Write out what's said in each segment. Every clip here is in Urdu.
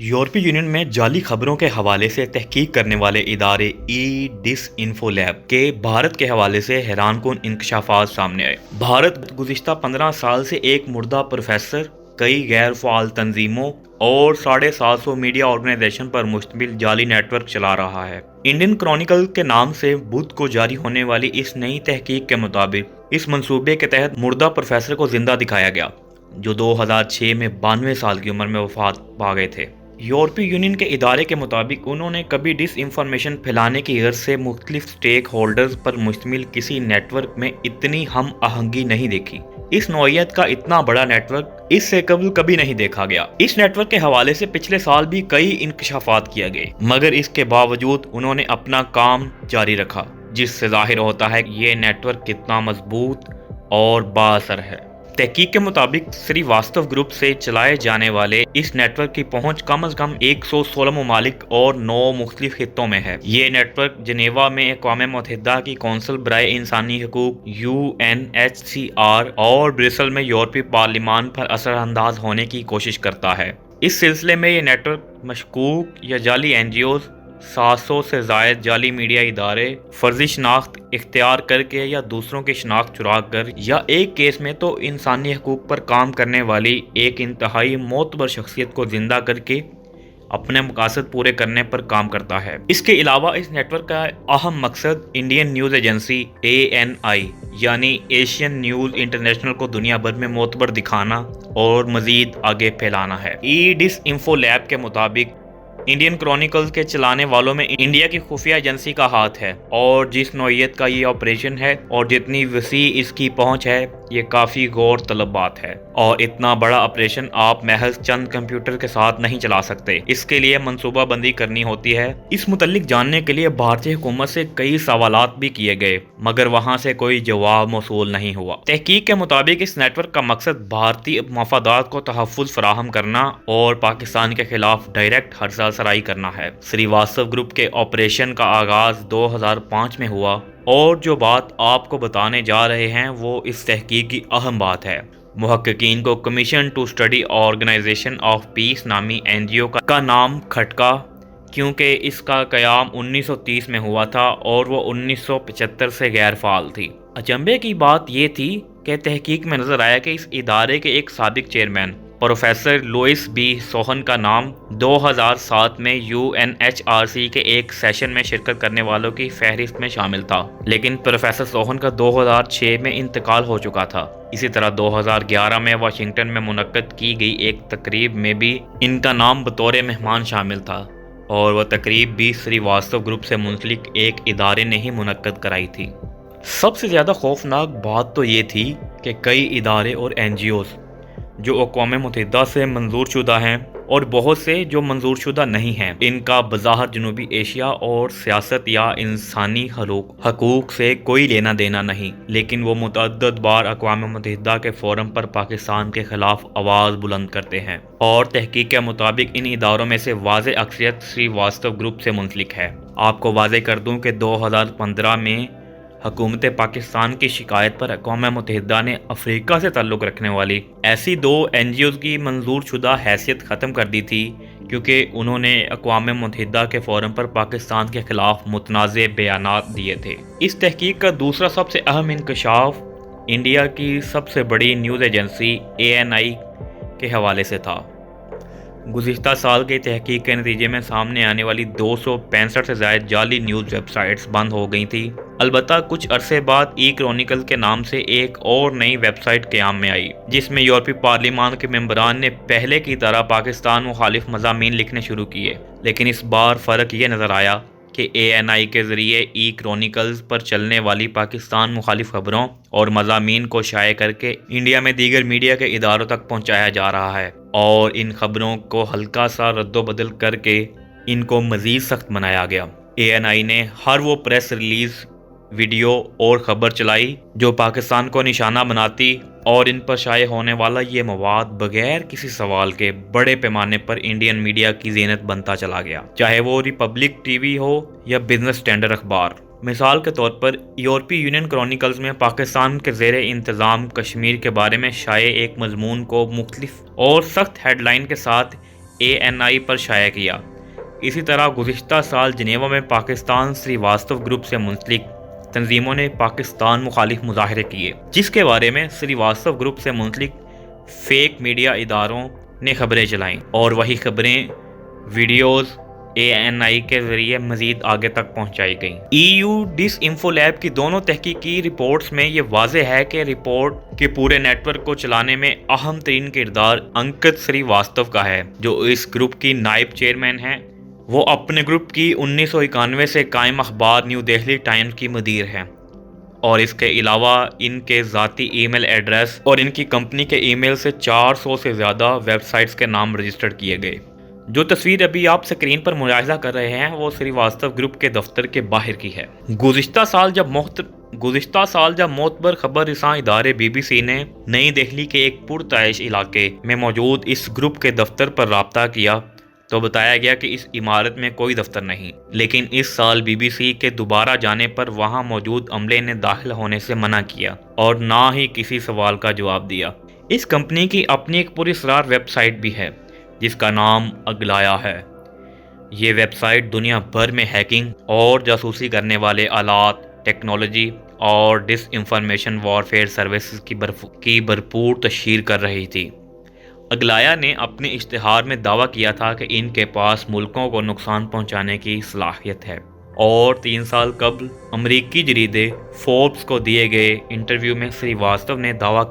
یورپی یونین میں جعلی خبروں کے حوالے سے تحقیق کرنے والے ادارے ای ڈس انفو لیب کے بھارت کے حوالے سے حیران کن انکشافات سامنے آئے۔ بھارت گزشتہ 15 سال سے ایک مردہ پروفیسر، کئی غیر فعال تنظیموں اور 750 میڈیا آرگنائزیشن پر مشتمل جعلی نیٹ ورک چلا رہا ہے۔ انڈین کرونیکل کے نام سے بدھ کو جاری ہونے والی اس نئی تحقیق کے مطابق اس منصوبے کے تحت مردہ پروفیسر کو زندہ دکھایا گیا، جو 2006 میں 92 سال کی عمر میں وفات پا گئے تھے۔ یورپی یونین کے ادارے کے مطابق انہوں نے کبھی ڈس انفارمیشن پھیلانے کی غرض سے مختلف سٹیک ہولڈرز پر مشتمل کسی نیٹ ورک میں اتنی ہم آہنگی نہیں دیکھی۔ اس نوعیت کا اتنا بڑا نیٹ ورک اس سے قبل کبھی نہیں دیکھا گیا۔ اس نیٹ ورک کے حوالے سے پچھلے سال بھی کئی انکشافات کیے گئے، مگر اس کے باوجود انہوں نے اپنا کام جاری رکھا، جس سے ظاہر ہوتا ہے کہ یہ نیٹ ورک کتنا مضبوط اور با اثر ہے۔ تحقیق کے مطابق سری واستو گروپ سے چلائے جانے والے اس نیٹ ورک کی پہنچ کم از کم 116 ممالک اور 9 مختلف خطوں میں ہے۔ یہ نیٹ ورک جنیوا میں اقوام متحدہ کی کونسل برائے انسانی حقوق UNHCR اور برسل میں یورپی پارلیمان پر اثر انداز ہونے کی کوشش کرتا ہے۔ اس سلسلے میں یہ نیٹ ورک مشکوک یا جعلی NGOs، 700 سے زائد جعلی میڈیا ادارے، فرضی شناخت اختیار کر کے یا دوسروں کی شناخت چرا کر، یا ایک کیس میں تو انسانی حقوق پر کام کرنے والی ایک انتہائی معتبر شخصیت کو زندہ کر کے اپنے مقاصد پورے کرنے پر کام کرتا ہے۔ اس کے علاوہ اس نیٹ ورک کا اہم مقصد انڈین نیوز ایجنسی ANI یعنی ایشین نیوز انٹرنیشنل کو دنیا بھر میں معتبر دکھانا اور مزید آگے پھیلانا ہے۔ ای ڈس انفو لیب کے مطابق انڈین کرونیکلز کے چلانے والوں میں انڈیا کی خفیہ ایجنسی کا ہاتھ ہے، اور جس نوعیت کا یہ آپریشن ہے اور جتنی وسیع اس کی پہنچ ہے، یہ کافی غور طلب بات ہے۔ اور اتنا بڑا آپریشن آپ محض چند کمپیوٹر کے ساتھ نہیں چلا سکتے، اس کے لیے منصوبہ بندی کرنی ہوتی ہے۔ اس متعلق جاننے کے لیے بھارتی حکومت سے کئی سوالات بھی کیے گئے، مگر وہاں سے کوئی جواب موصول نہیں ہوا۔ تحقیق کے مطابق اس نیٹ ورک کا مقصد بھارتی مفادات کو تحفظ فراہم کرنا اور پاکستان کے خلاف ڈائریکٹ ہرزہ سرائی کرنا ہے۔ سری واستو گروپ کے آپریشن کا آغاز 2005 میں ہوا، اور جو بات آپ کو بتانے جا رہے ہیں وہ اس تحقیق کی اہم بات ہے۔ محققین کو commission to study organization of peace نامی NGO کا نام کھٹکا، کیونکہ اس کا قیام 1930 میں ہوا تھا اور وہ 1975 سے غیر فعال تھی۔ اچنبے کی بات یہ تھی کہ تحقیق میں نظر آیا کہ اس ادارے کے ایک سابق چیئرمین پروفیسر لوئس بی سوہن کا نام 2007 میں UNHRC کے ایک سیشن میں شرکت کرنے والوں کی فہرست میں شامل تھا، لیکن پروفیسر سوہن کا 2006 میں انتقال ہو چکا تھا۔ اسی طرح 2011 میں واشنگٹن میں منعقد کی گئی ایک تقریب میں بھی ان کا نام بطور مہمان شامل تھا، اور وہ تقریب بھی سری واستو گروپ سے منسلک ایک ادارے نے ہی منعقد کرائی تھی۔ سب سے زیادہ خوفناک بات تو یہ تھی کہ کئی ادارے اور NGOs جو اقوام متحدہ سے منظور شدہ ہیں اور بہت سے جو منظور شدہ نہیں ہیں، ان کا بظاہر جنوبی ایشیا اور سیاست یا انسانی حقوق سے کوئی لینا دینا نہیں، لیکن وہ متعدد بار اقوام متحدہ کے فورم پر پاکستان کے خلاف آواز بلند کرتے ہیں۔ اور تحقیق کے مطابق ان اداروں میں سے واضح اکثریت سری واستو گروپ سے منسلک ہے۔ آپ کو واضح کر دوں کہ 2015 میں حکومت پاکستان کی شکایت پر اقوام متحدہ نے افریقہ سے تعلق رکھنے والی ایسی 2 NGOs کی منظور شدہ حیثیت ختم کر دی تھی، کیونکہ انہوں نے اقوام متحدہ کے فورم پر پاکستان کے خلاف متنازع بیانات دیے تھے۔ اس تحقیق کا دوسرا سب سے اہم انکشاف انڈیا کی سب سے بڑی نیوز ایجنسی ANI کے حوالے سے تھا۔ گزشتہ سال کی تحقیق کے نتیجے میں سامنے آنے والی 265 سے زائد جعلی نیوز ویب سائٹس بند ہو گئی تھیں۔ البتہ کچھ عرصے بعد ای کرونیکل کے نام سے ایک اور نئی ویب سائٹ قیام میں آئی، جس میں یورپی پارلیمان کے ممبران نے پہلے کی طرح پاکستان مخالف مضامین لکھنے شروع کیے، لیکن اس بار فرق یہ نظر آیا کہ ANI کے ذریعے ای کرونیکلز پر چلنے والی پاکستان مخالف خبروں اور مضامین کو شائع کر کے انڈیا میں دیگر میڈیا کے اداروں تک پہنچایا جا رہا ہے، اور ان خبروں کو ہلکا سا رد و بدل کر کے ان کو مزید سخت بنایا گیا۔ ANI نے ہر وہ پریس ریلیز، ویڈیو اور خبر چلائی جو پاکستان کو نشانہ بناتی، اور ان پر شائع ہونے والا یہ مواد بغیر کسی سوال کے بڑے پیمانے پر انڈین میڈیا کی زینت بنتا چلا گیا، چاہے وہ ریپبلک ٹی وی ہو یا بزنس اسٹینڈرڈ اخبار۔ مثال کے طور پر یورپی یونین کرونیکلز میں پاکستان کے زیر انتظام کشمیر کے بارے میں شائع ایک مضمون کو مختلف اور سخت ہیڈ لائن کے ساتھ ANI پر شائع کیا۔ اسی طرح گزشتہ سال جنیوا میں پاکستان سریواستو گروپ سے منسلک تنظیموں نے پاکستان مخالف مظاہرے کیے، جس کے بارے میں سریواستو گروپ سے منسلک فیک میڈیا اداروں نے خبریں چلائیں، اور وہی خبریں ویڈیوز ANI کے ذریعے مزید آگے تک پہنچائی گئیں۔ EU ڈس انفو لیب کی دونوں تحقیقی رپورٹس میں یہ واضح ہے کہ رپورٹ کے پورے نیٹ ورک کو چلانے میں اہم ترین کردار انکت سریواستو کا ہے، جو اس گروپ کی نائب چیئرمین ہیں۔ وہ اپنے گروپ کی 1991 سے قائم اخبار نیو دہلی ٹائمز کی مدیر ہیں، اور اس کے علاوہ ان کے ذاتی ای میل ایڈریس اور ان کی کمپنی کے ای میل سے 400 سے زیادہ ویب سائٹس کے نام رجسٹرڈ کیے گئے۔ جو تصویر ابھی آپ سکرین پر ملاحظہ کر رہے ہیں وہ سریواستو گروپ کے دفتر کے باہر کی ہے۔ گزشتہ سال جب معتبر خبر رساں ادارے BBC نے نئی دہلی کے ایک پرتعیش علاقے میں موجود اس گروپ کے دفتر پر رابطہ کیا تو بتایا گیا کہ اس عمارت میں کوئی دفتر نہیں، لیکن اس سال BBC کے دوبارہ جانے پر وہاں موجود عملے نے داخل ہونے سے منع کیا اور نہ ہی کسی سوال کا جواب دیا۔ اس کمپنی کی اپنی ایک پراسرار ویب سائٹ بھی ہے جس کا نام اگلایا ہے۔ یہ ویب سائٹ دنیا بھر میں ہیکنگ اور جاسوسی کرنے والے آلات، ٹیکنالوجی اور ڈس انفارمیشن وارفیئر سروسز کی بھرپور تشہیر کر رہی تھی۔ اگلایا نے اپنے اشتہار میں دعویٰ کیا تھا کہ ان کے پاس ملکوں کو نقصان پہنچانے کی صلاحیت ہے، اور 3 سال قبل امریکی جریدے فوربس کو دیے گئے انٹرویو میں سریواستو نے دعویٰ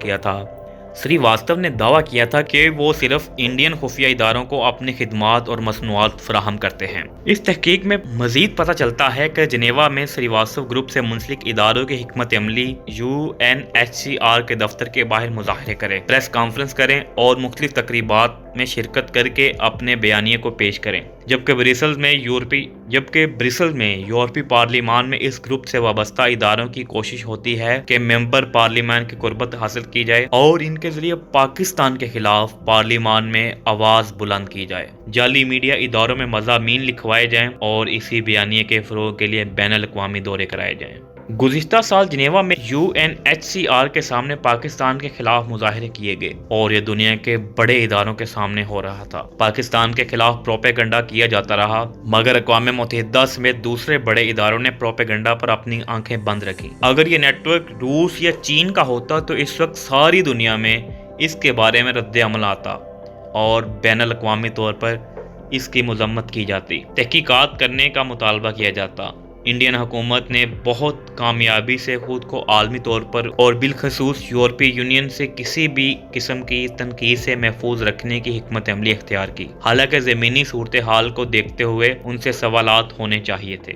کیا تھا کہ وہ صرف انڈین خفیہ اداروں کو اپنی خدمات اور مصنوعات فراہم کرتے ہیں۔ اس تحقیق میں مزید پتہ چلتا ہے کہ جنیوا میں سریواستو گروپ سے منسلک اداروں کی حکمت عملی UNHCR کے دفتر کے باہر مظاہرے کریں، پریس کانفرنس کریں اور مختلف تقریبات میں شرکت کر کے اپنے بیانیے کو پیش کریں، جبکہ برسلز میں یورپی پارلیمان میں اس گروپ سے وابستہ اداروں کی کوشش ہوتی ہے کہ ممبر پارلیمان کی قربت حاصل کی جائے اور ان کے ذریعے پاکستان کے خلاف پارلیمان میں آواز بلند کی جائے، جعلی میڈیا اداروں میں مضامین لکھوائے جائیں اور اسی بیانیے کے فروغ کے لیے بین الاقوامی دورے کرائے جائیں۔ گزشتہ سال جنیوا میں UNHCR کے سامنے پاکستان کے خلاف مظاہرے کیے گئے، اور یہ دنیا کے بڑے اداروں کے سامنے ہو رہا تھا۔ پاکستان کے خلاف پروپیگنڈا کیا جاتا رہا، مگر اقوام متحدہ سمیت دوسرے بڑے اداروں نے پروپیگنڈا پر اپنی آنکھیں بند رکھی۔ اگر یہ نیٹ ورک روس یا چین کا ہوتا تو اس وقت ساری دنیا میں اس کے بارے میں رد عمل آتا اور بین الاقوامی طور پر اس کی مذمت کی جاتی، تحقیقات کرنے کا مطالبہ کیا جاتا۔ انڈین حکومت نے بہت کامیابی سے خود کو عالمی طور پر اور بالخصوص یورپی یونین سے کسی بھی قسم کی تنقید سے محفوظ رکھنے کی حکمت عملی اختیار کی، حالانکہ زمینی صورتحال کو دیکھتے ہوئے ان سے سوالات ہونے چاہیے تھے۔